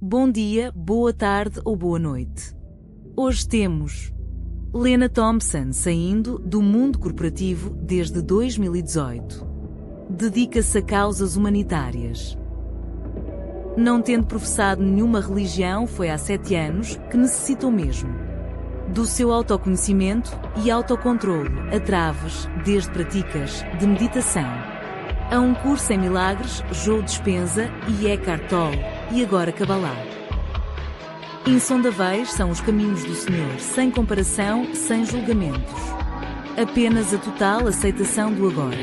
Bom dia, boa tarde ou boa noite. Hoje temos Lena Thomson saindo do Mundo Corporativo desde 2018. Dedica-se a causas humanitárias. Não tendo professado nenhuma religião, foi há 7 anos que necessitou mesmo do seu autoconhecimento e autocontrolo, atraves, desde praticas, de meditação. Há um curso em Milagres, Dispenza e Eckhart Tolle, e agora insondáveis são os caminhos do Senhor, sem comparação, sem julgamentos. Apenas a total aceitação do agora.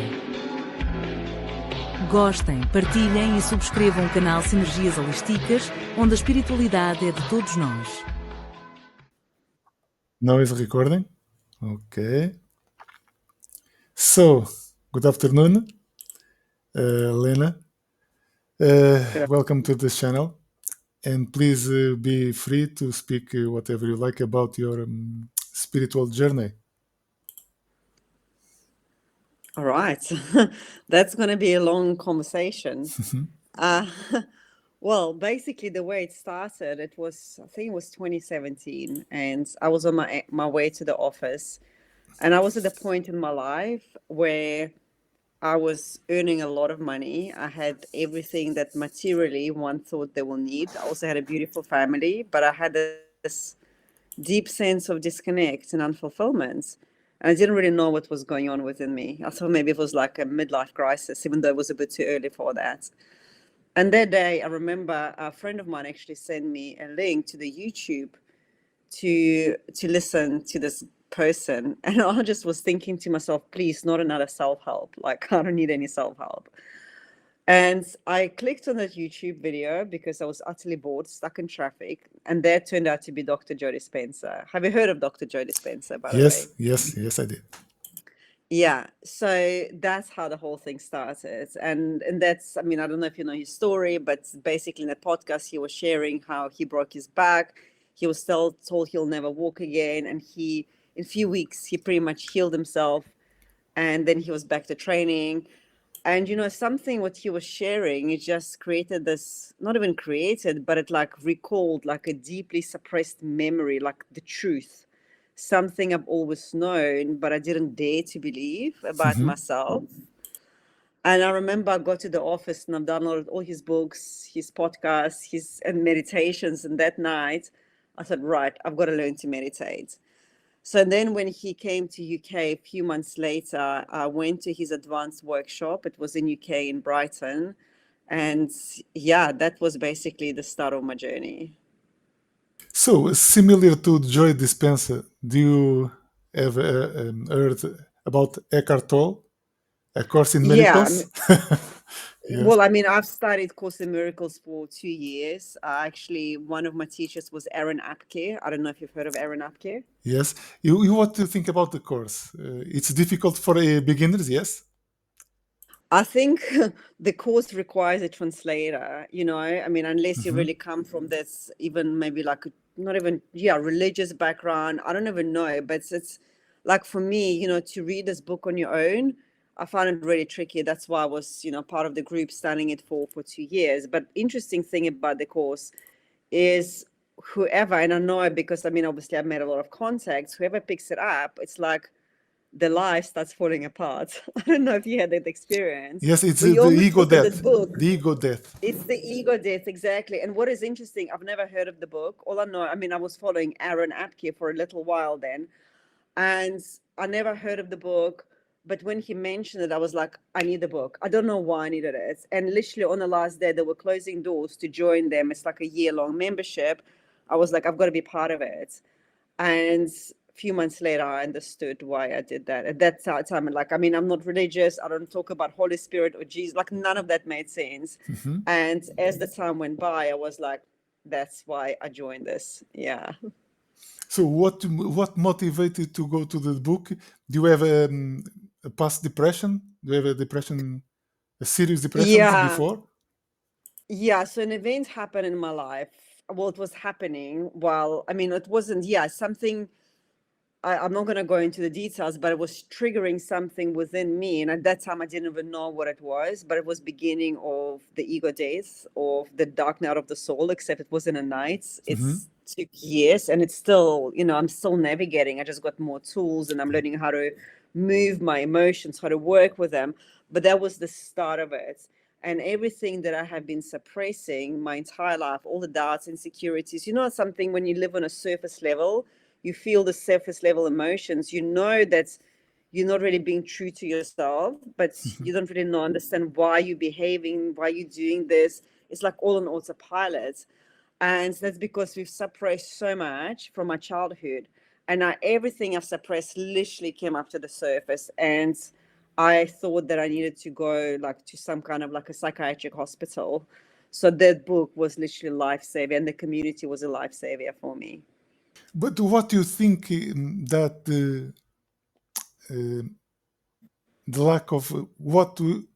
Gostem, partilhem e subscrevam o canal Sinergias Holisticas, onde a espiritualidade é de todos nós. Now is recording. Okay. So, good afternoon, Lena. Welcome to this channel. And please be free to speak whatever you like about your spiritual journey. All right. That's going to be a long conversation. Well, basically the way it started, I think it was 2017, and I was on my way to the office, and I was at the point in my life where I was earning a lot of money. I had everything that materially one thought they will need. I also had a beautiful family, but I had this deep sense of disconnect and unfulfillment. And I didn't really know what was going on within me. I thought maybe it was like a midlife crisis, even though it was a bit too early for that. And that day, I remember a friend of mine actually sent me a link to the YouTube to listen to this person. And I just was thinking to myself, please, not another self-help. Like, I don't need any self-help. And I clicked on that YouTube video because I was utterly bored, stuck in traffic. And that turned out to be Dr. Joe Dispenza. Have you heard of Dr. Joe Dispenza, by the way? Yes, I did. Yeah, so that's how the whole thing started. And that's, I mean, I don't know if you know his story, but basically in that podcast, he was sharing how he broke his back. He was still told he'll never walk again. And in a few weeks, he pretty much healed himself. And then he was back to training. And, something what he was sharing, it just created this, not even created, but it like recalled like a deeply suppressed memory, like the truth. Something I've always known, but I didn't dare to believe about myself. And I remember I got to the office and I've downloaded all his books, his podcasts, and meditations. And that night I said, right, I've got to learn to meditate. So then when he came to UK a few months later, I went to his advanced workshop. It was in UK in Brighton. And yeah, that was basically the start of my journey. So, similar to Joy Dispenza, do you have heard about Eckhart Tolle, A Course in Miracles? Yes. Well, I mean, I've studied Course in Miracles for 2 years. Actually, one of my teachers was Aaron Apke. I don't know if you've heard of Aaron Apke. Yes. You what do you think about the course? It's difficult for beginners, yes? I think the course requires a translator, I mean, unless you really come from this, even maybe like religious background. I don't even know, but it's like for me, to read this book on your own, I found it really tricky. That's why I was, part of the group studying it for 2 years. But interesting thing about the course is whoever, and I know it because, I mean, obviously I've made a lot of contacts, whoever picks it up, it's like the life starts falling apart. I don't know if you had that experience. Yes, it's the ego death. The ego death. It's the ego death, exactly. And what is interesting, I've never heard of the book. All I know, I mean, I was following Aaron Apke for a little while then, and I never heard of the book. But when he mentioned it, I was like, I need the book. I don't know why I needed it. And literally on the last day, they were closing doors to join them. It's like a year-long membership. I was like, I've got to be part of it. And a few months later, I understood why I did that. At that time, like, I mean, I'm not religious. I don't talk about Holy Spirit or Jesus. Like, none of that made sense. And as the time went by, I was like, that's why I joined this. Yeah. So what motivated to go to the book? Do you have a past depression? Do you have a serious depression before? Yeah, so an event happened in my life. Well, it was happening while, I mean, it wasn't, something I'm not going to go into the details, but it was triggering something within me. And at that time, I didn't even know what it was, but it was beginning of the ego death, of the dark night of the soul, except it wasn't a night. It's took years, and it's still, I'm still navigating. I just got more tools, and I'm learning how to move my emotions, how to work with them. But that was the start of it. And everything that I have been suppressing my entire life, all the doubts, insecurities, something when you live on a surface level, you feel the surface level emotions, that you're not really being true to yourself, but you don't really understand why you're behaving, why you're doing this. It's like all on autopilot. And that's because we've suppressed so much from my childhood. And now everything I've suppressed literally came up to the surface. And I thought that I needed to go to some kind of a psychiatric hospital. So that book was literally lifesaver, and the community was a lifesaver for me. But what do you think that the lack of what do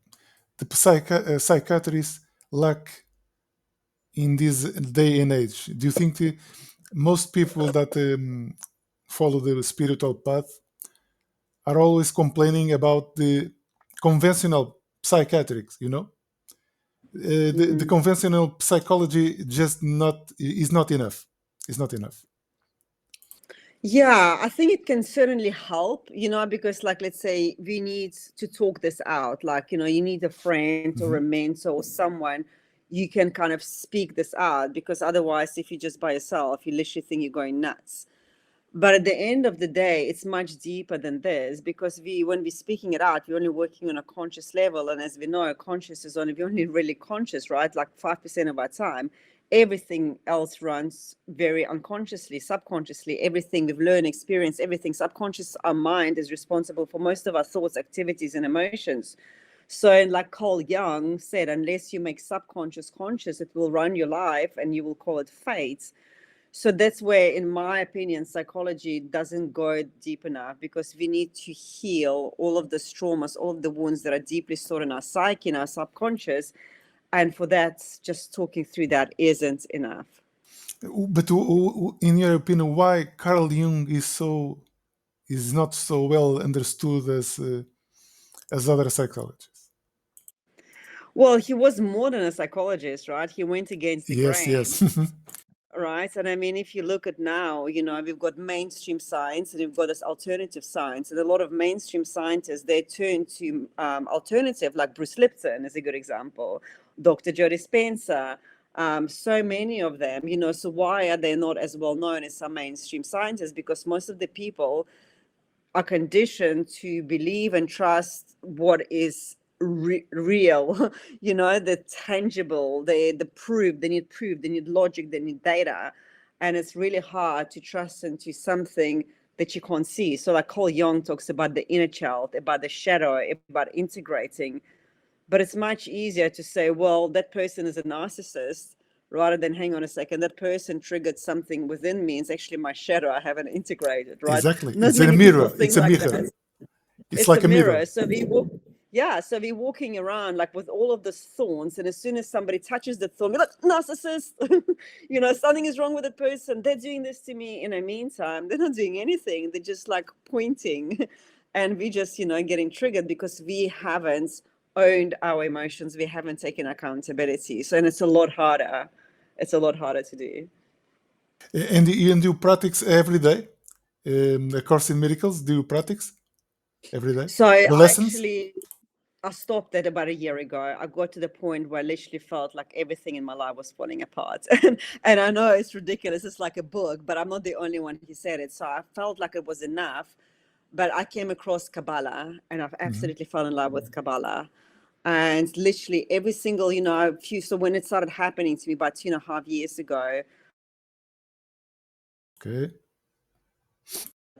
the psychiatrists lack in this day and age? Do you think most people that follow the spiritual path are always complaining about the conventional psychiatrics? The conventional psychology just is not enough. It's not enough. Yeah, I think it can certainly help, because let's say we need to talk this out, you need a friend or a mentor or someone you can kind of speak this out, because otherwise, if you're just by yourself, you literally think you're going nuts. But at the end of the day, it's much deeper than this, because when we're speaking it out, we're only working on a conscious level. And as we know, we're only really conscious, right? 5% of our time. Everything else runs very unconsciously, subconsciously. Everything we've learned, experienced, everything subconscious, our mind is responsible for most of our thoughts, activities, and emotions. So, like Carl Jung said, unless you make subconscious conscious, it will run your life, and you will call it fate. So that's where, in my opinion, psychology doesn't go deep enough, because we need to heal all of the traumas, all of the wounds that are deeply stored in our psyche, in our subconscious. And for that, just talking through that isn't enough. But in your opinion, why Carl Jung is not so well understood as other psychologists? Well, he was more than a psychologist, right? He went against the grain. Yes. Right. And I mean, if you look at now, we've got mainstream science, and we've got this alternative science. And a lot of mainstream scientists, they turn to alternative, like Bruce Lipton is a good example, Dr. Joe Dispenza, so many of them, so why are they not as well known as some mainstream scientists? Because most of the people are conditioned to believe and trust what is real, the tangible, the proof. They need logic, they need data, and it's really hard to trust into something that you can't see. So like Carl Jung talks about the inner child, about the shadow, about integrating, but it's much easier to say, well, that person is a narcissist, rather than, hang on a second, that person triggered something within me. It's actually my shadow. I haven't integrated, right? Exactly. Not It's many a mirror. people think It's a like mirror. that. It's like a mirror. So we're walking around with all of these thorns, and as soon as somebody touches the thorn, we're like, narcissist. Something is wrong with the person. They're doing this to me. In the meantime, they're not doing anything. They're just pointing, and we just getting triggered because we haven't owned our emotions. We haven't taken accountability. So, and it's a lot harder. It's a lot harder to do. And you practice every day? A Course in Miracles, do you practice every day? So the lessons? I stopped that about a year ago. I got to the point where I literally felt like everything in my life was falling apart. And I know it's ridiculous. It's like a book, but I'm not the only one who said it. So I felt like it was enough. But I came across Kabbalah, and I've absolutely fallen in love with Kabbalah. And literally every single, so when it started happening to me about 2.5 years ago, Okay.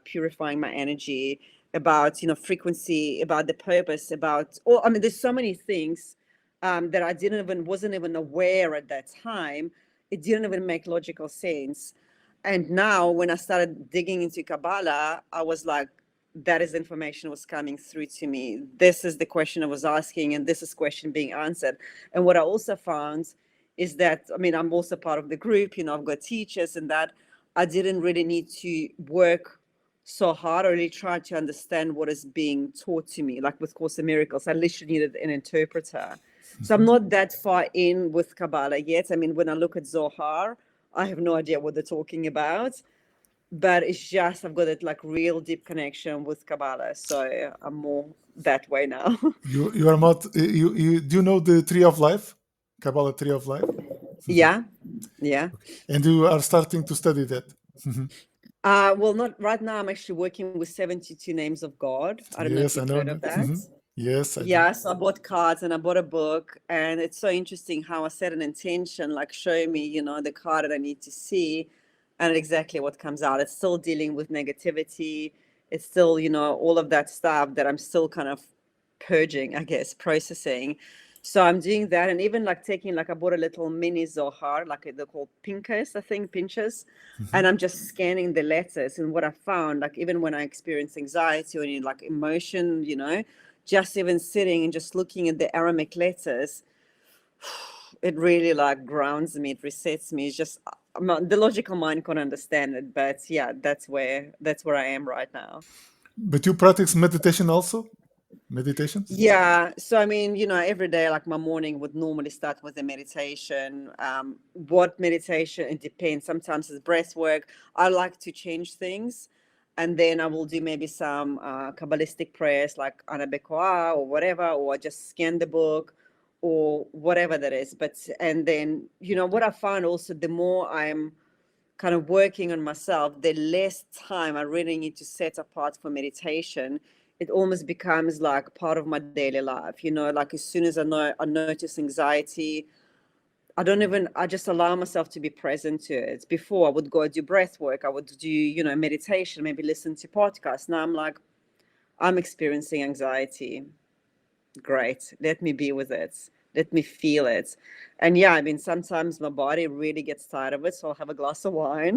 purifying my energy, about frequency, about the purpose, there's so many things that I wasn't even aware at that time. It didn't even make logical sense. And now when I started digging into Kabbalah, I was like, that is information was coming through to me. This is the question I was asking, and this is question being answered. And what I also found is that, I'm also part of the group, I've got teachers, and that I didn't really need to work so hard. I really tried to understand what is being taught to me, like with Course in Miracles. I literally needed an interpreter. So I'm not that far in with Kabbalah yet. I mean, when I look at Zohar, I have no idea what they're talking about. But it's just I've got that like real deep connection with Kabbalah. So I'm more that way now. You are not. You do you know the Tree of Life, Kabbalah Tree of Life? Yeah. And you are starting to study that. Well, not right now. I'm actually working with 72 names of God. I don't know if Yes, I you've know. heard of that. Yes, I do. Yeah, so I bought cards and I bought a book, and it's so interesting how I set an intention, like show me, the card that I need to see, and exactly what comes out. It's still dealing with negativity. It's still, all of that stuff that I'm still kind of purging, I guess, processing. So I'm doing that, and even like I bought a little mini Zohar, like they're called pinchas, I think, pinches, and I'm just scanning the letters. And what I found, like even when I experience anxiety or any like emotion, just even sitting and just looking at the Aramaic letters, it really like grounds me, it resets me. It's just the logical mind can't understand it, but yeah, that's where I am right now. But you practice meditation also? Meditations? Yeah. So, I mean, every day, like my morning would normally start with a meditation. What meditation? It depends. Sometimes it's breath work. I like to change things. And then I will do maybe some Kabbalistic prayers like Ana Bekoa or whatever, or I just scan the book or whatever that is. And then, what I found also, the more I'm kind of working on myself, the less time I really need to set apart for meditation. It almost becomes like part of my daily life, like as soon as I notice anxiety, I just allow myself to be present to it. Before I would go do breath work, I would do, meditation, maybe listen to podcasts. Now I'm like, I'm experiencing anxiety. Great. Let me be with it. Let me feel it. And yeah, I mean, sometimes my body really gets tired of it. So I'll have a glass of wine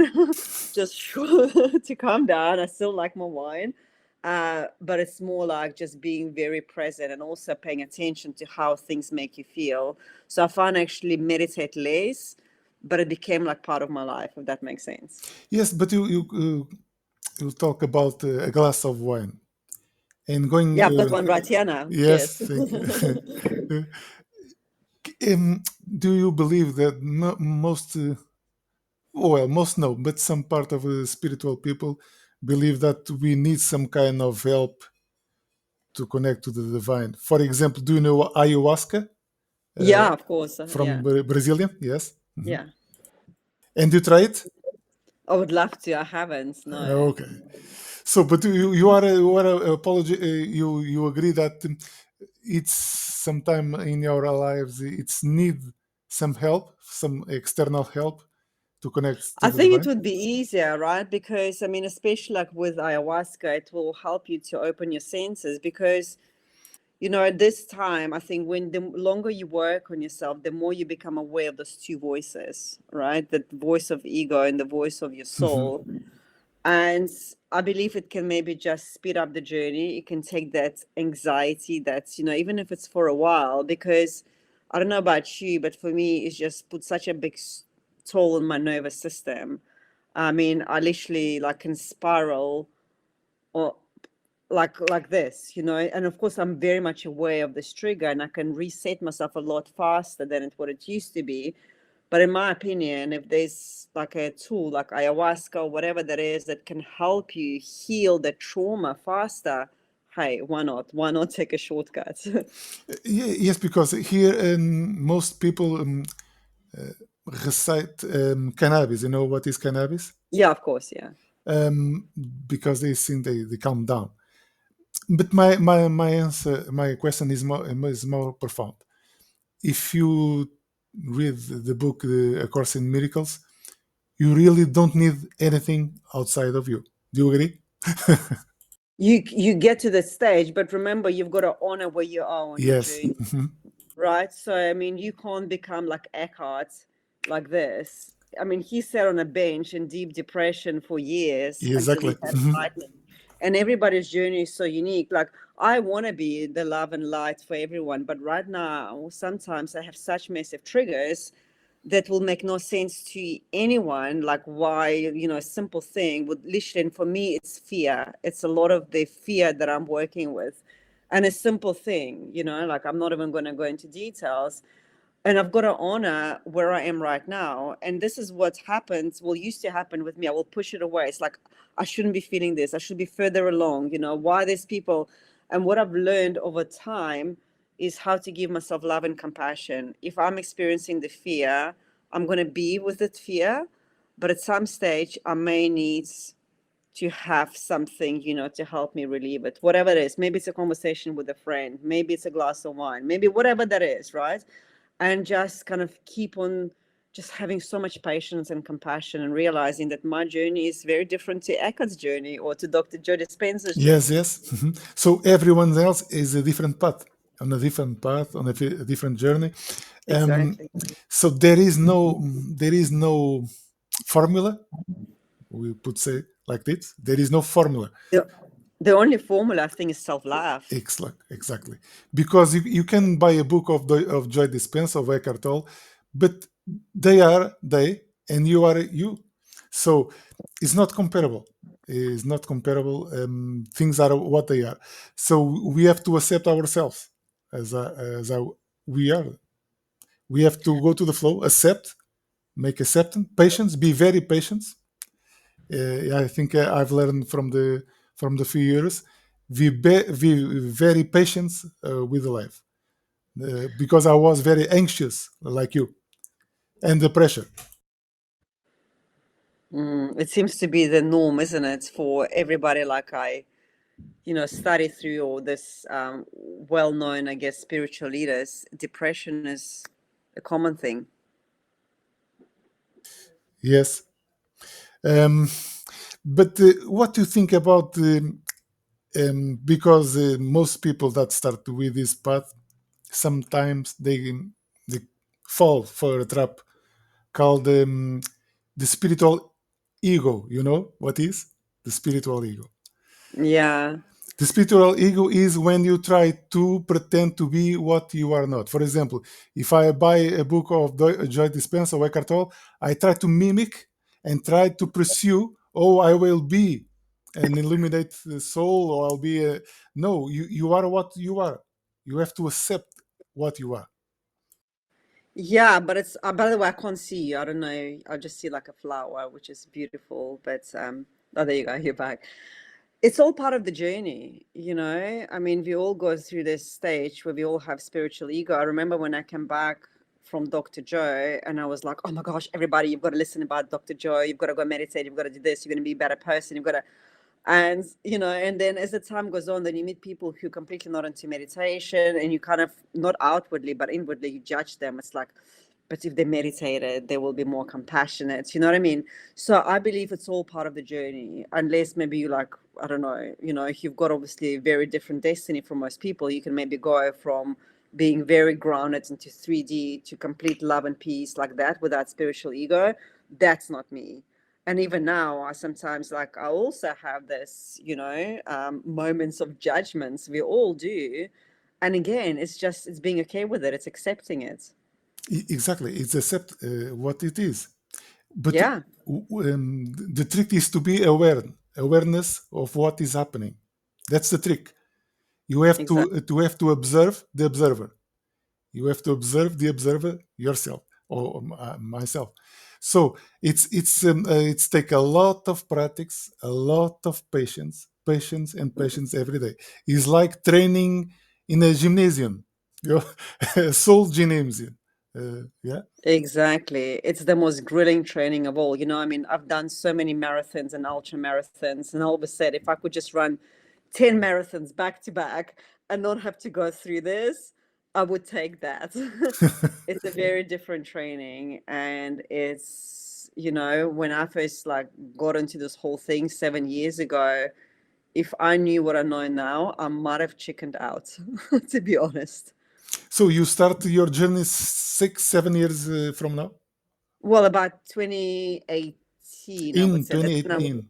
just to calm down. I still like my wine. But it's more like just being very present and also paying attention to how things make you feel. So I found actually meditate less, but it became like part of my life, if that makes sense. Yes, but you talk about a glass of wine and going. Yeah, I've got one right here now. Yes, thank you. Do you believe that most no, but some part of spiritual people believe that we need some kind of help to connect to the divine? For example, do you know ayahuasca? Yeah, of course. From Yeah. Brazilian, yes. Yeah. And you try it? I would love to. I haven't. No. Okay. So, but you are you agree that it's sometime in your lives it's need some help, some external help to connect to I the think it divine. would be easier, right? Because I mean, especially like with ayahuasca, it will help you to open your senses because, at this time, I think when the longer you work on yourself, the more you become aware of those two voices, right? The voice of ego and the voice of your soul. And I believe it can maybe just speed up the journey. It can take that anxiety that's, even if it's for a while, because I don't know about you, but for me, it's just put such a big toll on my nervous system. I mean, I literally like can spiral or like this, and of course I'm very much aware of this trigger and I can reset myself a lot faster than what it used to be. But in my opinion, if there's like a tool like ayahuasca or whatever that is that can help you heal the trauma faster, hey, why not? Why not take a shortcut? Yes, because here most people recite cannabis. You know what is cannabis? Yeah, of course, yeah. Because they think they calm down. But my answer, my question is more profound. If you read the book A Course in Miracles, you really don't need anything outside of you. Do you agree? You get to the stage, but remember, you've got to honor where you are on your Yes. journey, right? So, I mean, you can't become like Eckhart like this. I mean, he sat on a bench in deep depression for years Exactly. until he had enlightenment. And everybody's journey is so unique. Like, I want to be the love and light for everyone, but right now, sometimes I have such massive triggers that will make no sense to anyone, like why, a simple thing would literally, and for me, it's fear. It's a lot of the fear that I'm working with. And a simple thing, like I'm not even going to go into details. And I've got to honor where I am right now. And this is what happens, used to happen with me. I will push it away. It's like, I shouldn't be feeling this. I should be further along, why there's people. And what I've learned over time is how to give myself love and compassion. If I'm experiencing the fear, I'm going to be with that fear. But at some stage, I may need to have something, to help me relieve it, whatever it is. Maybe it's a conversation with a friend. Maybe it's a glass of wine. Maybe whatever that is, right? And just kind of keep on just having so much patience and compassion and realizing that my journey is very different to Eckhart's journey or to Dr. Joe Dispenza's journey. Yes. Mm-hmm. So everyone else is a different path, on a different journey. Exactly. So there is no formula. We could say like this. There is no formula. The only formula, I think, is self-love. Exactly. Because you can buy a book of Joy Dispenza, of Eckhart Tolle, but they are they, and you are you. So it's not comparable. It's not comparable. Things are what they are. So we have to accept ourselves as we are. We have to go to the flow, accept, make acceptance, patience, be very patient. I think I've learned from the few years, be very patient with life, because I was very anxious like you, and the pressure. It seems to be the norm, isn't it, for everybody? Like I, study through all this well-known, I guess, spiritual leaders. Depression is a common thing. Yes. But what do you think about because most people that start with this path, sometimes they fall for a trap called the spiritual ego. You know what is the spiritual ego? Yeah. The spiritual ego is when you try to pretend to be what you are not. For example, if I buy a book of Joy Dispenza or Eckhart Tolle, I try to mimic and try to pursue, I will be an illuminated soul, or I'll be a... No, you are what you are. You have to accept what you are. Yeah, but it's by the way, I can't see you. I don't know. I just see like a flower, which is beautiful. But there you go. You're back. It's all part of the journey, I mean, we all go through this stage where we all have spiritual ego. I remember when I came back from Dr. Joe and I was like, oh my gosh, everybody, you've got to listen about Dr. Joe. You've got to go meditate. You've got to do this. You're going to be a better person. You've got to, and, and then as the time goes on, then you meet people who are completely not into meditation, and you kind of, not outwardly, but inwardly, you judge them. It's like, but if they meditated, they will be more compassionate. You know what I mean? So I believe it's all part of the journey, unless maybe you like, I don't know, if you've got obviously a very different destiny from most people, you can maybe go from being very grounded into 3D to complete love and peace like that without spiritual ego. That's not me. And even now, I sometimes I also have this, moments of judgments. We all do. And again, it's being okay with it. It's accepting it. Exactly. It's accept what it is. But yeah, the trick is to be awareness of what is happening. That's the trick. You have exactly. to have to observe the observer. You have to observe the observer yourself, or myself. So it's take a lot of practice, a lot of patience every day. It's like training in a gymnasium, a soul gymnasium. Yeah. Exactly. It's the most grilling training of all. I mean, I've done so many marathons and ultra marathons, and I always said if I could just run 10 marathons back to back and not have to go through this, I would take that. It's a very different training. And it's, when I first got into this whole thing 7 years ago, if I knew what I know now, I might have chickened out, to be honest. So you start your journey 6-7 years from now? Well, about 2018, I would In say. That's when 2018.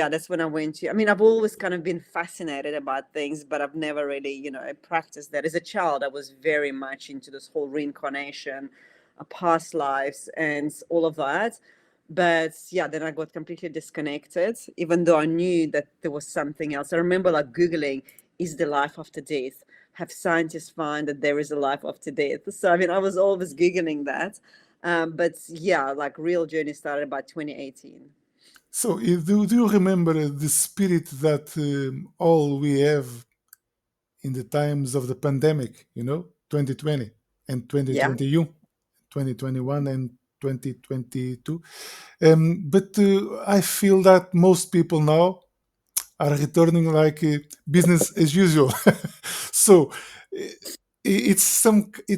that's when I went to. I mean, I've always kind of been fascinated about things, but I've never really, practiced that. As a child, I was very much into this whole reincarnation. past lives and all of that. But yeah, then I got completely disconnected, even though I knew that there was something else. I remember like Googling, is the life after death? Have scientists found that there is a life after death? So, I mean, I was always Googling that. But yeah, like real journey started by 2018. So, do you remember the spirit that all we have in the times of the pandemic, 2020 and Yeah. 2021 and 2022? But I feel that most people now are returning like business as usual. So it's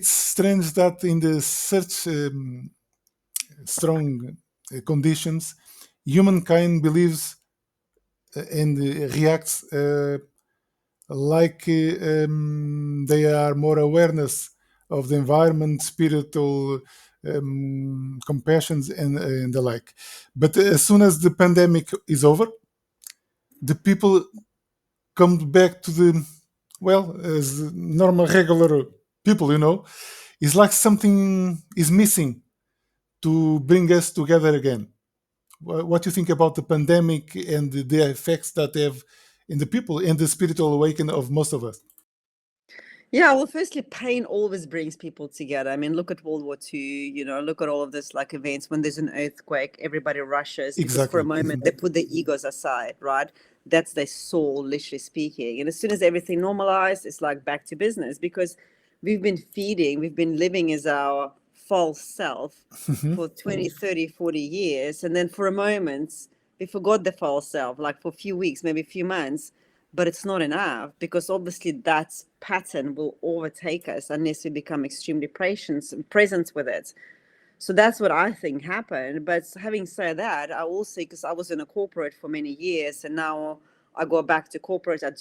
strange that in the such strong conditions, humankind believes and reacts like they are more awareness of the environment, spiritual compassions and the like. But as soon as the pandemic is over, the people come back to the as normal regular people. It's like something is missing to bring us together again. What do you think about the pandemic and the effects that they have in the people and the spiritual awakening of most of us? Yeah, well, firstly, pain always brings people together. I mean, look at World War II, look at all of this like events. When there's an earthquake, everybody rushes because for a Exactly. moment they put their egos aside, right? That's their soul, literally speaking. And as soon as everything normalized, it's like back to business because we've been living as our false self for 20, 30, 40 years. And then for a moment, we forgot the false self, like for a few weeks, maybe a few months. But it's not enough because obviously that pattern will overtake us unless we become extremely present with it. So that's what I think happened. But having said that, I also, because I was in a corporate for many years and now I go back to corporate, I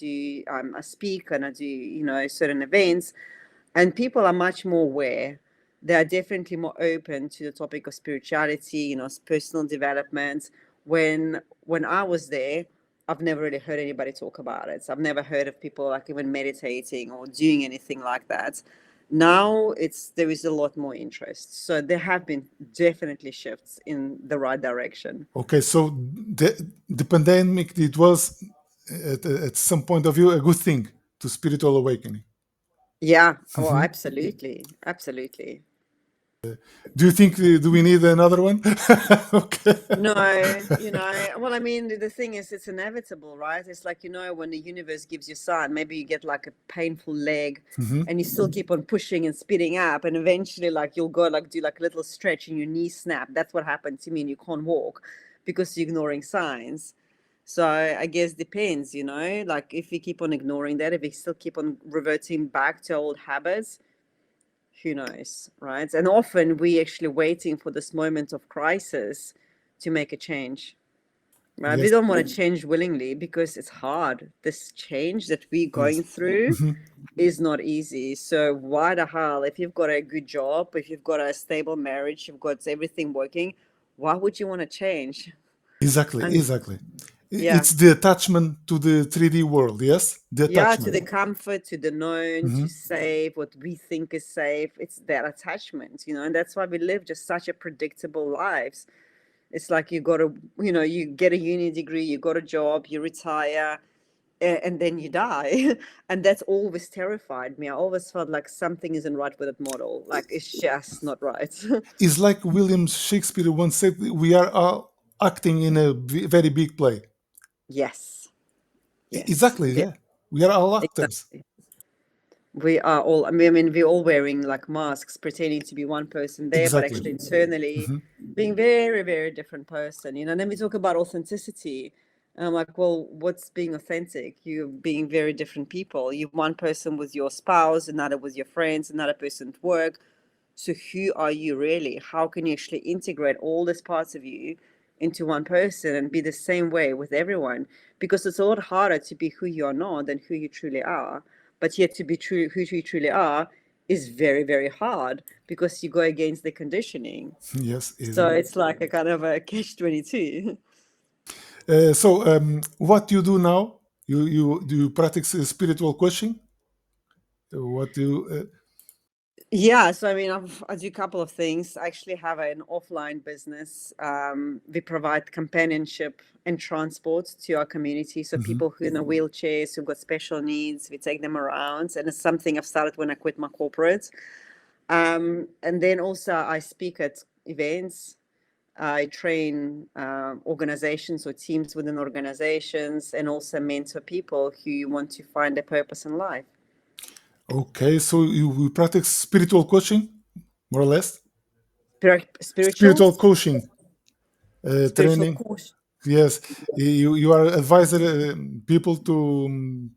speak and I do, certain events, and people are much more aware. They are definitely more open to the topic of spirituality, personal development. When I was there, I've never really heard anybody talk about it. So I've never heard of people like even meditating or doing anything like that. Now there is a lot more interest. So there have been definitely shifts in the right direction. Okay, so the pandemic, it was at some point of view a good thing to spiritual awakening. Yeah. Oh, absolutely. Absolutely. Do you think do we need another one? Okay. No, well, I mean, the thing is, it's inevitable, right? It's like, when the universe gives you a sign, maybe you get like a painful leg and you still keep on pushing and speeding up. And eventually, like, you'll go like do like a little stretch and your knee snap. That's what happened to me. And you can't walk because you're ignoring signs. So I guess depends, like if we keep on ignoring that, if we still keep on reverting back to old habits, who knows, right? And often we actually waiting for this moment of crisis to make a change, right? Yes. We don't want to change willingly because it's hard. This change that we're going through is not easy. So why the hell, if you've got a good job, if you've got a stable marriage, you've got everything working, why would you want to change? Exactly. Yeah. It's the attachment to the 3D world, yes? The Yeah, attachment. to the comfort, to the known, to safe, what we think is safe. It's that attachment, and that's why we live just such a predictable lives. It's like you got to, you get a uni degree, you got a job, you retire, and then you die. And that's always terrified me. I always felt like something isn't right with that model. Like it's just not right. It's like William Shakespeare once said, we are all acting in a very big play. Yes. Yes. Exactly, yeah. We are all actors. Exactly. We are all, I mean, we're all wearing like masks, pretending to be one person there, but Exactly. actually internally being very, very different person, And then we talk about authenticity. And I'm like, well, what's being authentic? You're being very different people. You're one person with your spouse, another with your friends, another person at work. So who are you really? How can you actually integrate all these parts of you into one person and be the same way with everyone? Because it's a lot harder to be who you are not than who you truly are. But yet to be true who you truly are is very, very hard because you go against the conditioning. Yes. So it's like a kind of a catch-22. So what you do now? Do you practice spiritual coaching? What do you? Yeah, so I mean, I do a couple of things. I actually have an offline business. We provide companionship and transport to our community. So people who in a wheelchairs, who've got special needs, we take them around. And it's something I've started when I quit my corporate. And then also I speak at events. I train organizations or teams within organizations, and also mentor people who want to find a purpose in life. Okay, so you practice spiritual coaching, more or less? Spiritual Spiritual coaching, spiritual training. course. Yes, you are advisor people to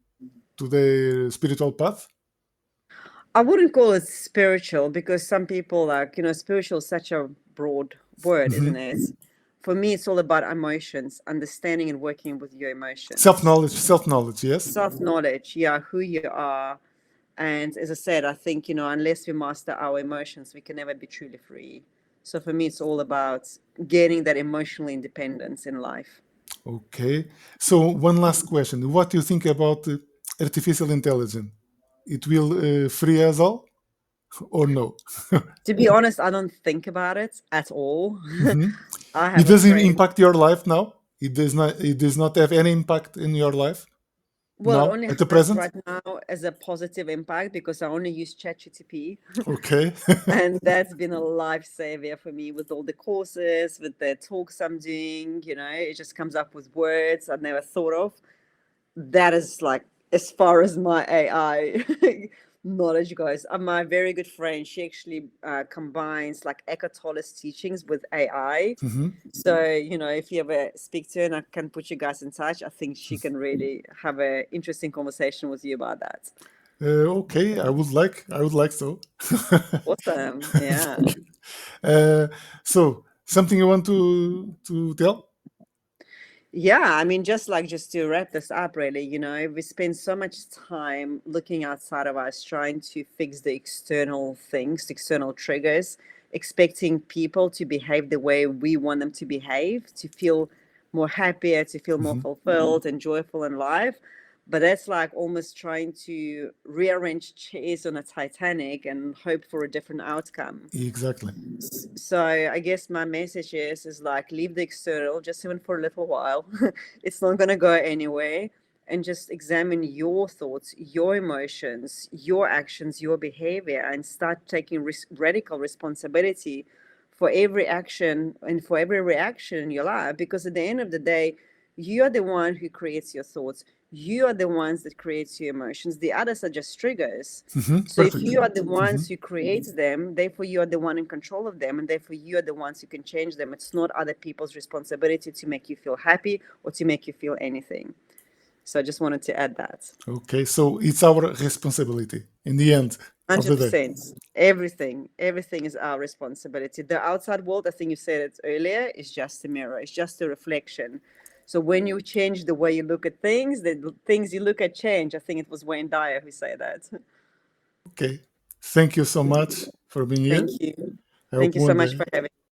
the spiritual path. I wouldn't call it spiritual, because some people spiritual is such a broad word, isn't it? For me, it's all about emotions, understanding and working with your emotions. Self-knowledge, yes. Self-knowledge, yeah, who you are. And as I said, I think, unless we master our emotions, we can never be truly free. So for me, it's all about gaining that emotional independence in life. Okay, so one last question. What do you think about artificial intelligence? It will free us all or no? To be honest, I don't think about it at all. I It have a doesn't friend. impact your life now? It does not have any impact in your life Well, it now, only at the has present? right now as a positive impact, because I only use ChatGPT. Okay. And that's been a lifesaver for me with all the courses, with the talks I'm doing. It just comes up with words I'd never thought of. That is like as far as my AI knowledge goes. My very good friend, she actually combines like Eckhart Tolle's teachings with AI. So, if you ever speak to her, and I can put you guys in touch, I think she can really have an interesting conversation with you about that. Okay, I would like so. Awesome. Yeah. Thank you. So something you want to tell? Yeah, I mean, just to wrap this up, really, we spend so much time looking outside of us, trying to fix the external things, external triggers, expecting people to behave the way we want them to behave, to feel more happier, to feel more fulfilled and joyful in life. But that's like almost trying to rearrange chairs on a Titanic and hope for a different outcome. Exactly. So I guess my message is like, leave the external, just even for a little while. It's not going to go anywhere. And just examine your thoughts, your emotions, your actions, your behavior, and start taking radical responsibility for every action and for every reaction in your life. Because at the end of the day, you are the one who creates your thoughts. You are the ones that creates your emotions. The others are just triggers. So if Perfect. you are the ones who creates them, therefore you are the one in control of them, and therefore you are the ones who can change them. It's not other people's responsibility to make you feel happy or to make you feel anything. So I just wanted to add that. Okay, so it's our responsibility in the end of the day. 100%. Everything is our responsibility. The outside world, I think you said it earlier, is just a mirror. It's just a reflection. So when you change the way you look at things, the things you look at change. I think it was Wayne Dyer who said that. Okay, thank you so much for being here. Thank you. I Thank hope you so one much day for having me.